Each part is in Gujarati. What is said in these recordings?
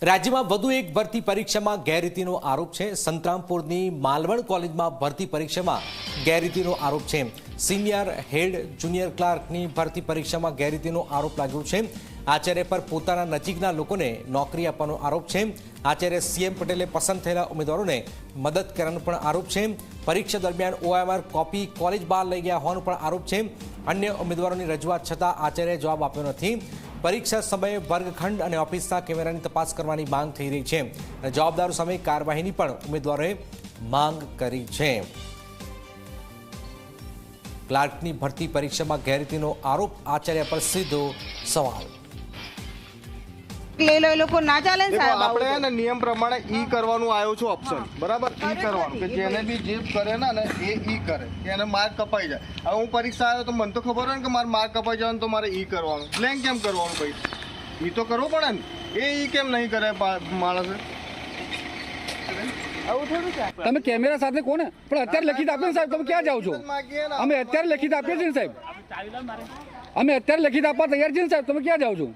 રાજ્યમાં વધુ એક ભરતી પરીક્ષામાં ગેરરીતિનો આરોપ છે। સંતરામપુરની માલવણ કોલેજમાં ભરતી પરીક્ષામાં ગેરરીતિનો આરોપ છે। સિનિયર હેડ જુનિયર ક્લાર્કની ભરતી પરીક્ષામાં ગેરરીતિનો આરોપ લાગ્યો છે। આચાર્ય પર પોતાના નજીકના લોકોને નોકરી આપવાનો આરોપ છે। આચાર્ય સીએમ પટેલે પસંદ થયેલા ઉમેદવારોને મદદ કરવાનો પણ આરોપ છે। પરીક્ષા દરમિયાન OMR કોપી કોલેજ બહાર લઈ ગયા હોવાનો પણ આરોપ છે। અન્ય ઉમેદવારોની રજૂઆત છતાં આચાર્યએ જવાબ આપ્યો નથી। પરીક્ષા સમયે વર્ગખંડ અને ઓફિસના કેમેરાની તપાસ કરવાની માંગ થઈ રહી છે અને જવાબદારો સામે કાર્યવાહીની પણ ઉમેદવારોએ માંગ કરી છે। ક્લાર્કની ભરતી પરીક્ષામાં ગેરરીતિનો આરોપ, આચાર્ય પર સીધો સવાલ। ले लो ये लोग को ना चाले साहब આપણે ને નિયમ પ્રમાણે ઈ કરવાનું આવ્યો છું ઓપ્શન બરાબર ઈ કરવાનું કે જેને બી જે કરે ને એ ઈ કરે એને માર્ક કપાઈ જાય। હવે હું પરીક્ષા આવ્યો તો મને તો ખબર હોય ને કે મારે માર્ક કપાઈ જવાનું તો મારે ઈ કરવાનું બ્લેન્ક કેમ કરવાનું ભાઈ ઈ તો કરવો પડે ને એ ઈ કેમ નહીં કરે માણસે। તમે કેમેરા સાથે કોને પણ અત્યારે લખિત આપે ને સાહેબ તમે ક્યાં જાઓ છો? અમે અત્યારે લખિત આપીએ છીએ ને સાહેબ, અમે અત્યારે લખિત આપવા તૈયાર છીએ ને સાહેબ, તમે ક્યાં જાઓ છો?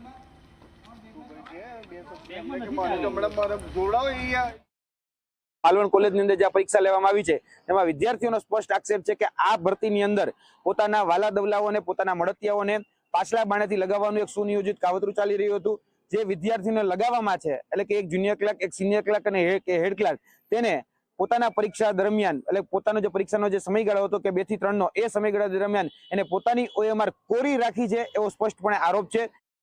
માલવણ કોલેજની અંદર જે પરીક્ષા લેવામાં આવી છે એમાં વિદ્યાર્થીઓનો સ્પષ્ટ આક્ષેપ છે કે આ ભરતીની અંદર પોતાના વાલા દવલાઓને પોતાના મળતિયાઓને પાછલા બાણેથી લગાવવાનું એક સુનિયોજિત કાવતરું ચાલી રહ્યું હતું। જે વિદ્યાર્થીઓને લગાવવામાં છે એટલે કે એક જુનિયર ક્લાર્ક, એક સિનિયર ક્લાર્ક અને હેડ ક્લાર્ક તેને પોતાના પરીક્ષા દરમિયાન એટલે પોતાનો જે પરીક્ષાનો જે સમયગાળો હતો કે 2 થી 3 નો એ સમયગાળા દરમિયાન એને પોતાની OMR કોરી રાખી છે એવો સ્પષ્ટપણે આરોપ છે।